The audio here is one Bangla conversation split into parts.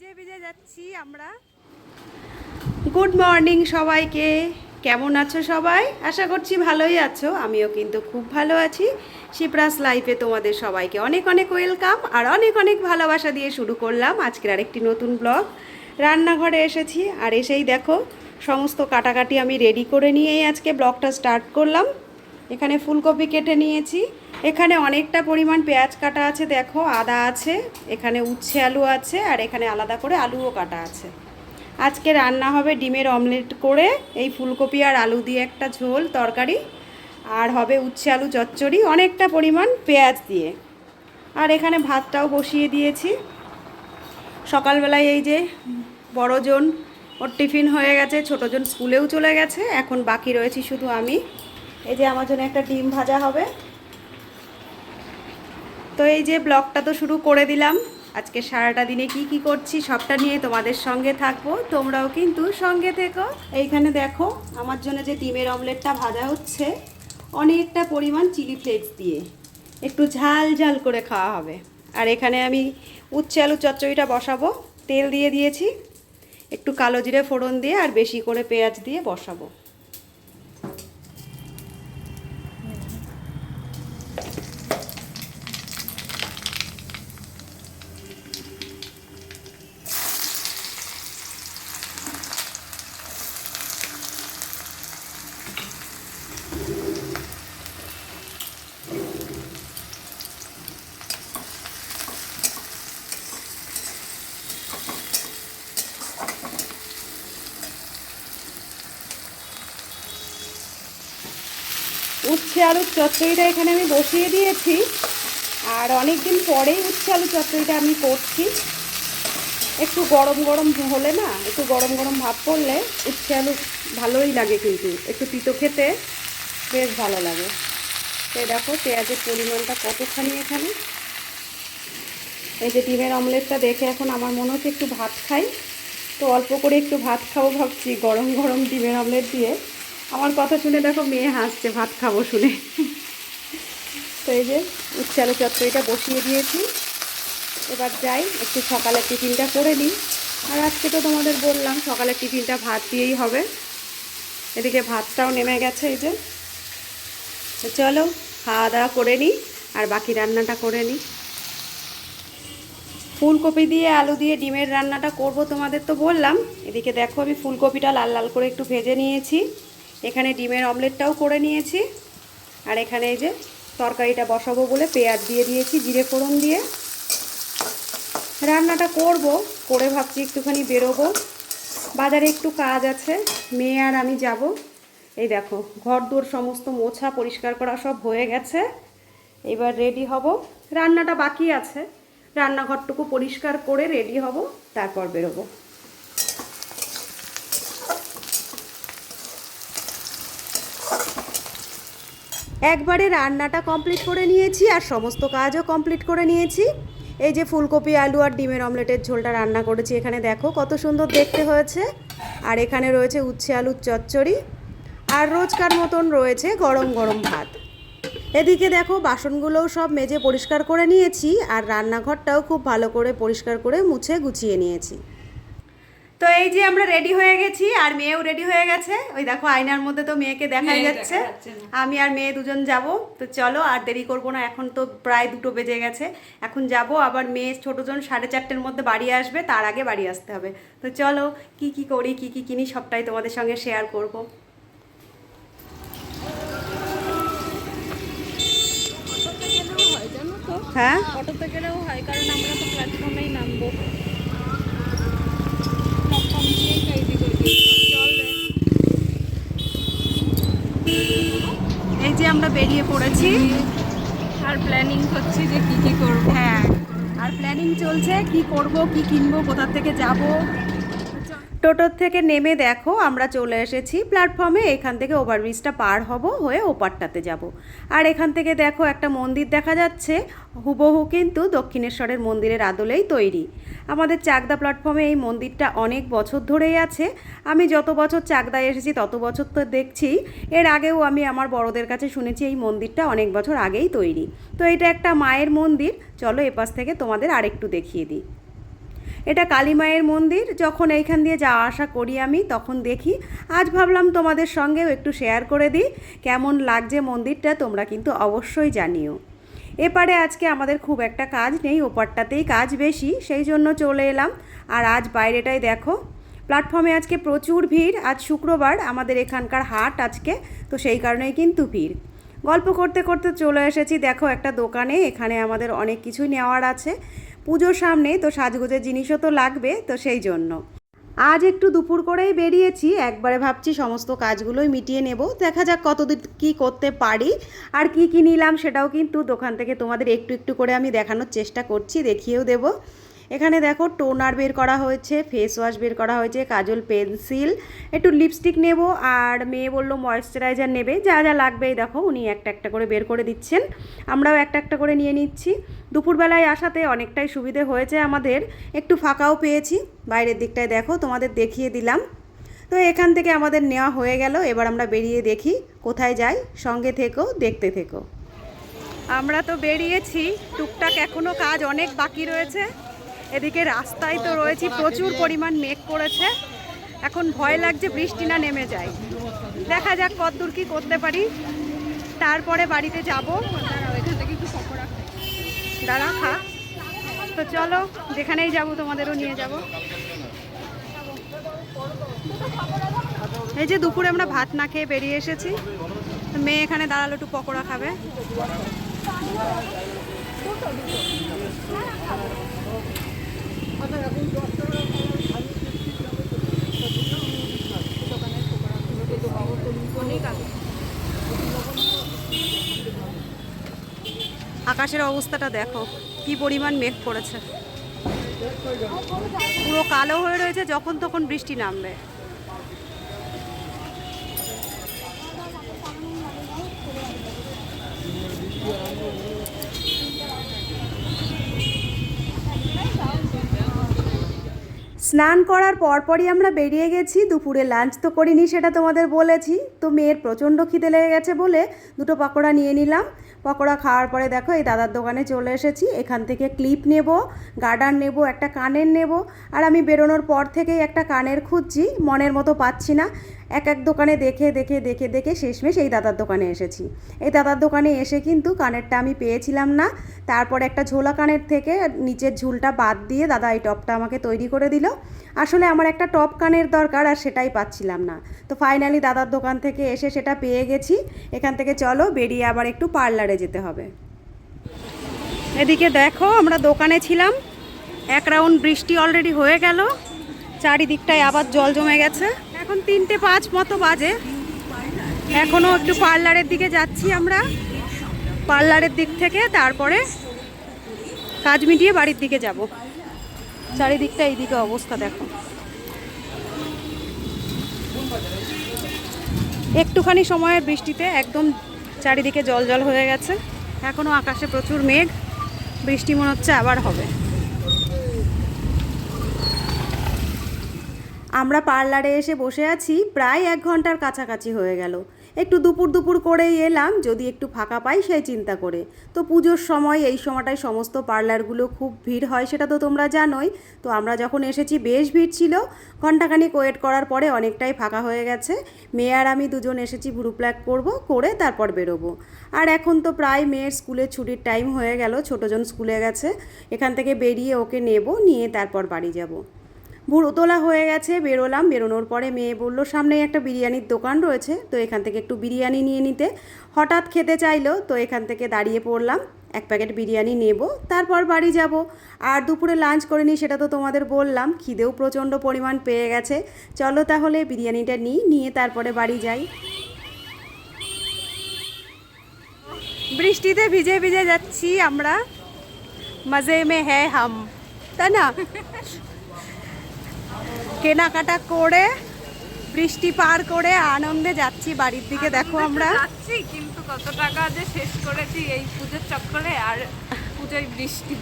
ভিজে ভিজে যাচ্ছি আমরা। গুড মর্নিং সবাইকে, কেমন আছো সবাই? আশা করছি ভালোই আছো, আমিও কিন্তু খুব ভালো আছি। শিপ্রাস লাইফে তোমাদের সবাইকে অনেক অনেক ওয়েলকাম আর অনেক অনেক ভালোবাসা দিয়ে শুরু করলাম আজকের আরেকটি নতুন ব্লগ। রান্নাঘরে এসেছি আর এসেই দেখো সমস্ত কাটাকাটি আমি রেডি করে নিয়েই আজকে ব্লগটা স্টার্ট করলাম। এখানে ফুলকপি কেটে নিয়েছি, এখানে অনেকটা পরিমাণ পেঁয়াজ কাটা আছে, দেখো আদা আছে, এখানে উচ্ছে আলু আছে আর এখানে আলাদা করে আলুও কাটা আছে। আজকে রান্না হবে ডিমের অমলেট করে, এই ফুলকপি আর আলু দিয়ে একটা ঝোল তরকারি, আর হবে উচ্ছে আলু চচ্চড়ি অনেকটা পরিমাণ পেঁয়াজ দিয়ে। আর এখানে ভাতটাও বসিয়ে দিয়েছি। সকালবেলায় এই যে বড়জন ওর টিফিন হয়ে গেছে, ছোটোজন স্কুলেও চলে গেছে, এখন বাকি রয়েছি শুধু আমি। এই যে আমার জন্য একটা ডিম ভাজা হবে। তো এই যে ব্লগটা তো শুরু করে দিলাম। আজকে সারাটা দিনে কি কি করছি সবটা নিয়ে তোমাদের সঙ্গে থাকবো, তোমরাও কিন্তু সঙ্গে থেকো। এইখানে দেখো আমার জন্য যে ডিমের অমলেটটা ভাজা হচ্ছে অনেকটা পরিমাণ চিলি ফ্লেক্স দিয়ে, একটু ঝাল ঝাল করে খাওয়া হবে। আর এখানে আমি উচ্ছে আলু চচ্চড়িটা বসাবো, তেল দিয়ে দিয়েছি, একটু কালো জিরে ফোড়ন দিয়ে আর বেশি করে পেঁয়াজ দিয়ে বসাবো। উচ্ছে আলুর চচ্চড়িটা এখানে আমি বসিয়ে দিয়েছি, আর অনেক দিন পরেই উচ্ছে আলু চচ্চড়িটা আমি করছি। একটু গরম গরম হলে না, একটু গরম গরম ভাব করলে উচ্ছে আলু ভালোই লাগে, কিন্তু একটু তিতো খেতে বেশ ভালো লাগে। তো দেখো পেঁয়াজের পরিমাণটা কতখানি এখানে। এই যে ডিমের অমলেটটা দেখে এখন আমার মনে হচ্ছে একটু ভাত খাই, তো অল্প করে একটু ভাত খাবো ভাবছি গরম গরম ডিমের অমলেট দিয়ে। আমার কথা শুনে দেখো মেয়ে হাসছে ভাত খাবো শুনে। তো এই যে উচ্ছে আলু চচ্চড়িটা বসিয়ে দিয়েছি, এবার যাই একটু সকালের টিফিনটা করে নিই। আর আজকে তো তোমাদের বললাম সকালের টিফিনটা ভাত দিয়েই হবে। এদিকে ভাতটাও নেমে গেছে এই যে। তো চলো খাওয়া দাওয়া করে নিই আর বাকি রান্নাটা করে নিই। ফুলকপি দিয়ে আলু দিয়ে ডিমের রান্নাটা করব তোমাদের তো বললাম। এদিকে দেখো আমি ফুলকপিটা লাল লাল করে একটু ভেজে নিয়েছি, এখানে ডিমের অমলেটটাও করে নিয়েছি, আর এখানে এই যে তরকারিটা বসাবো বলে পেঁয়াজ দিয়ে দিয়েছি জিরে ফোড়ন দিয়ে। রান্নাটা করব করে ভাবছি একটুখানি বেরোবো, বাজারে একটু কাজ আছে, মেয়ে আর আমি যাব। এই দেখো ঘর দোর সমস্ত মোছা পরিষ্কার করা সব হয়ে গেছে, এবার রেডি হব। রান্নাটা বাকি আছে, রান্নাঘরটুকু পরিষ্কার করে রেডি হব, তারপর বেরোবো। একবারে রান্নাটা কমপ্লিট করে নিয়েছি আর সমস্ত কাজও কমপ্লিট করে নিয়েছি। এই যে ফুলকপি আলু আর ডিমের অমলেটের ঝোলটা রান্না করেছি, এখানে দেখো কত সুন্দর দেখতে হয়েছে। আর এখানে রয়েছে উচ্ছে আলুর চচ্চড়ি, আর রোজকার মতন রয়েছে গরম গরম ভাত। এদিকে দেখো বাসনগুলোও সব মেজে পরিষ্কার করে নিয়েছি, আর রান্নাঘরটাও খুব ভালো করে পরিষ্কার করে মুছে গুছিয়ে নিয়েছি। তো এই যে আমরা রেডি হয়ে গেছি আর মেয়েও রেডি হয়ে গেছে, ওই দেখো আয়নার মধ্যে তো মেয়েকে দেখাই যাচ্ছে। আমি আর মেয়ে দুজন যাব। তো চলো আর দেরি করবো না, এখন তো প্রায় 2টো বেজে গেছে, এখন যাব। আবার মেয়ে ছোটোজন 4:30-র মধ্যে বাড়ি আসবে, তার আগে বাড়ি আসতে হবে। তো চলো কি কি করি কি কি কিনি সবটাই তোমাদের সঙ্গে শেয়ার করব। হ্যাঁ অটোতে গেলেও হয়, কারণ আমরা তো প্ল্যাটফর্মেই নামবো। এই যে আমরা বেরিয়ে পড়েছি আর প্ল্যানিং হচ্ছে যে কি কি করব। হ্যাঁ, আর প্ল্যানিং চলছে কি করব কি কিনবো কোথা থেকে যাব। টোটোর থেকে নেমে দেখো আমরা চলে এসেছি প্ল্যাটফর্মে, এখান থেকে ওভারব্রিজটা পার হব হয়ে ওপারটাতে যাব। আর এখান থেকে দেখো একটা মন্দির দেখা যাচ্ছে, হুবহু কিন্তু দক্ষিণেশ্বরের মন্দিরের আদলেই তৈরি। আমাদের চাকদা প্ল্যাটফর্মে এই মন্দিরটা অনেক বছর ধরেই আছে। আমি যত বছর চাকদায় এসেছি তত বছর তো দেখছি, এর আগেও আমি আমার বড়দের কাছে শুনেছি এই মন্দিরটা অনেক বছর আগেই তৈরি। তো এটা একটা মায়ের মন্দির, চলো এপাশ থেকে তোমাদের আরেকটু দেখিয়ে দিই। এটা কালী মায়ের মন্দির। যখন এইখান দিয়ে যাওয়া আসা করি আমি তখন দেখি। আজ ভাবলাম তোমাদের সঙ্গেও একটু শেয়ার করে দিই কেমন লাগছে মন্দিরটা, তোমরা কিন্তু অবশ্যই জানিও। এপারে আজকে আমাদের খুব একটা কাজ নেই, ওপারটাতেই কাজ বেশি, সেই জন্য চলে এলাম। আর আজ বাইরেটাই দেখো, প্ল্যাটফর্মে আজকে প্রচুর ভিড়। আজ শুক্রবার, আমাদের এখানকার হাট আজকে, তো সেই কারণেই কিন্তু ভিড়। গল্প করতে করতে চলে এসেছি দেখো একটা দোকানে। এখানে আমাদের অনেক কিছুই নেওয়ার আছে, পুজোর সামনে তো সাজগোজের জিনিসও তো লাগবে, তো সেই জন্য আজ একটু দুপুর করেই বেরিয়েছি। একবারে ভাবছি সমস্ত কাজগুলোই মিটিয়ে নেব, দেখা যাক কতদূর কী করতে পারি। আর কি কি নিলাম সেটাও কিন্তু দোকান থেকে তোমাদের একটু একটু করে আমি দেখানোর চেষ্টা করছি, দেখিয়েও দেব। এখানে দেখো টোনার বের করা হয়েছে, ফেস ওয়াশ বের করা হয়েছে, কাজল, পেন্সিল, একটু লিপস্টিক নেব, আর মেয়ে বললো ময়েশ্চারাইজার নেবে। যা যা লাগবে এই দেখো উনি একটা একটা করে বের করে দিচ্ছেন, আমরাও একটা একটা করে নিয়ে নিচ্ছি। দুপুরবেলায় আসাতে অনেকটাই সুবিধে হয়েছে আমাদের, একটু ফাঁকাও পেয়েছি। বাইরের দিকটায় দেখো তোমাদের দেখিয়ে দিলাম। তো এখান থেকে আমাদের নেওয়া হয়ে গেল, এবার আমরা বেরিয়ে দেখি কোথায় যাই। সঙ্গে থেকো, দেখতে থেকো। আমরা তো বেরিয়েছি, টুকটাক এখনও কাজ অনেক বাকি রয়েছে। এদিকে রাস্তায় তো রয়েছি, প্রচুর পরিমাণ মেঘ করেছে। এখন ভয় লাগছে বৃষ্টি না নেমে যায়। দেখা যাক কতদূর কী করতে পারি, তারপরে বাড়িতে যাব। এখান থেকে একটু পকোড়া খাই। দাঁড়া খা। তো চলো, যেখানেই যাব তোমাদেরও নিয়ে যাব। এই যে দুপুরে আমরা ভাত না খেয়ে বেরিয়ে এসেছি, মেয়ে এখানে দাঁড়ালো একটু পকোড়া খাবে। আকাশের অবস্থাটা দেখো, কি পরিমাণ মেঘ পড়েছে, পুরো কালো হয়ে রয়েছে, যখন তখন বৃষ্টি নামবে। স্নান করার পরপরই আমরা বেরিয়ে গেছি। দুপুরে লাঞ্চ তো করিনি, সেটা তোমাদের বলেছি। তো মেয়ের প্রচণ্ড খিদে লেগে গেছে বলে দুটো পকোড়া নিয়ে নিলাম। পকোড়া খাওয়ার পরে দেখো এই দাদার দোকানে চলে এসেছি। এখান থেকে ক্লিপ নেব, গার্ডার নেব, একটা কানের নেব। আর আমি বেরোনোর পর থেকেই একটা কানের খুঁজছি, মনের মতো পাচ্ছি না। এক এক দোকানে দেখে দেখে দেখে দেখে শেষমেশ এই দাদার দোকানে এসেছি। এই দাদার দোকানে এসে কিন্তু কানেরটা আমি পেয়েছিলাম না। তারপর একটা ঝোলা কানের থেকে নিচের ঝুলটা বাদ দিয়ে দাদা এই টপটা আমাকে তৈরি করে দিল। আসলে আমার একটা টপ কানের দরকার, আর সেটাই পাচ্ছিলাম না। তো ফাইনালি দাদার দোকান থেকে এসে সেটা পেয়ে গেছি। এখান থেকে চলো বেরিয়ে আবার একটু পার্লারে যেতে হবে। এদিকে দেখো আমরা দোকানে ছিলাম, এক রাউন্ড বৃষ্টি অলরেডি হয়ে গেল, চারিদিকটায় আবার জল জমে গেছে। এখন 3:05 মতো বাজে, এখনও একটু পার্লারের দিকে যাচ্ছি আমরা। পার্লারের দিক থেকে তারপরে কাজ মিটিয়ে বাড়ির দিকে যাব। চারিদিকটা এইদিকে অবস্থা দেখো, একটুখানি সময়ের বৃষ্টিতে একদম চারিদিকে জল জল হয়ে গেছে। এখনও আকাশে প্রচুর মেঘ, বৃষ্টি মনে হচ্ছে আবার হবে। আমরা পার্লারে এসে বসে আছি, প্রায় 1 ঘন্টার কাছাকাছি হয়ে গেল। একটু দুপুর দুপুর করেই এলাম, যদি একটু ফাঁকা পাই সেই চিন্তা করে। তো পুজোর সময় এই সময়টায় সমস্ত পার্লারগুলো খুব ভিড় হয়, সেটা তো তোমরা জানোই। তো আমরা যখন এসেছি বেশ ভিড় ছিল। ঘন্টাখানিক ওয়েট করার পরে অনেকটাই ফাঁকা হয়ে গেছে। মেয়ে আর আমি দুজন এসেছি ভ্রু প্লাক করবো, করে তারপর বেরোবো। আর এখন তো প্রায় মেয়ের স্কুলের ছুটির টাইম হয়ে গেল, ছোটোজন স্কুলে গেছে। এখান থেকে বেরিয়ে ওকে নেব, নিয়ে তারপর বাড়ি যাব। ভুরু তোলা হয়ে গেছে, বেরোলাম। বেরোনোর পরে মেয়ে বলল সামনেই একটা বিরিয়ানির দোকান রয়েছে, তো এখান থেকে একটু বিরিয়ানি নিয়ে নিতে। হঠাৎ খেতে চাইলো, তো এখান থেকে দাঁড়িয়ে পড়লাম, 1 প্যাকেট বিরিয়ানি নেব, তারপর বাড়ি যাব। আর দুপুরে লাঞ্চ করিনি, সেটা তো তোমাদের বললাম। খিদেও প্রচণ্ড পরিমাণ পেয়ে গেছে। চলো তাহলে বিরিয়ানিটা নিয়ে তারপরে বাড়ি যাই। বৃষ্টিতে ভিজে ভিজে যাচ্ছি আমরা, মজে মে হ্যায় হাম, তাই না? কেনাকাটা করে বৃষ্টি পার করে আনন্দে যাচ্ছি বাড়ির দিকে। দেখো আমরা যাচ্ছি, কিন্তু কত টাকা যে শেষ করেছি এই পুজোর চক্করে। আর পুজোয় বৃষ্টি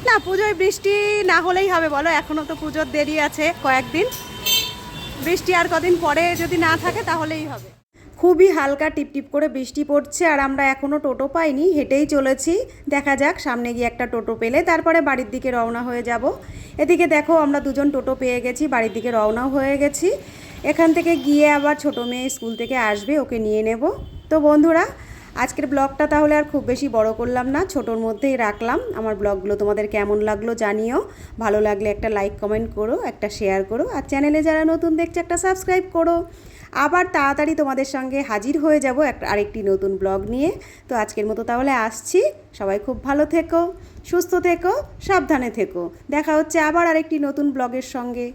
না, পুজোয় বৃষ্টি না হলেই হবে বলো? এখনো তো পুজোর দেরি আছে কয়েকদিন। বৃষ্টি আর কদিন পরে যদি না থাকে তাহলেই হবে। খুবই হালকা টিপটিপ করে বৃষ্টি পড়ছে আর আমরা এখনও টোটো পাইনি, হেঁটেই চলেছি। দেখা যাক, সামনে গিয়ে একটা টোটো পেলে তারপরে বাড়ির দিকে রওনা হয়ে যাব। এদিকে দেখো আমরা দুজন টোটো পেয়ে গেছি, বাড়ির দিকে রওনাও হয়ে গেছি। এখান থেকে গিয়ে আবার ছোটো মেয়ে স্কুল থেকে আসবে, ওকে নিয়ে নেব। তো বন্ধুরা, আজকের ব্লগটা তাহলে আর খুব বেশি বড় করলাম না, ছোটোর মধ্যেই রাখলাম। আমার ব্লগগুলো তোমাদের কেমন লাগলো জানিও। ভালো লাগলে একটা লাইক কমেন্ট করো, একটা শেয়ার করো, আর চ্যানেলে যারা নতুন দেখছে একটা সাবস্ক্রাইব করো। আবার তাড়াতাড়ি তোমাদের সঙ্গে হাজির হয়ে যাব আরেকটি নতুন ব্লগ নিয়ে। তো আজকের মতো তাহলে আসছি। সবাই খুব ভালো থেকো, সুস্থ থেকো, সাবধানে থেকো। দেখা হচ্ছে আবার আরেকটি নতুন ব্লগের সঙ্গে।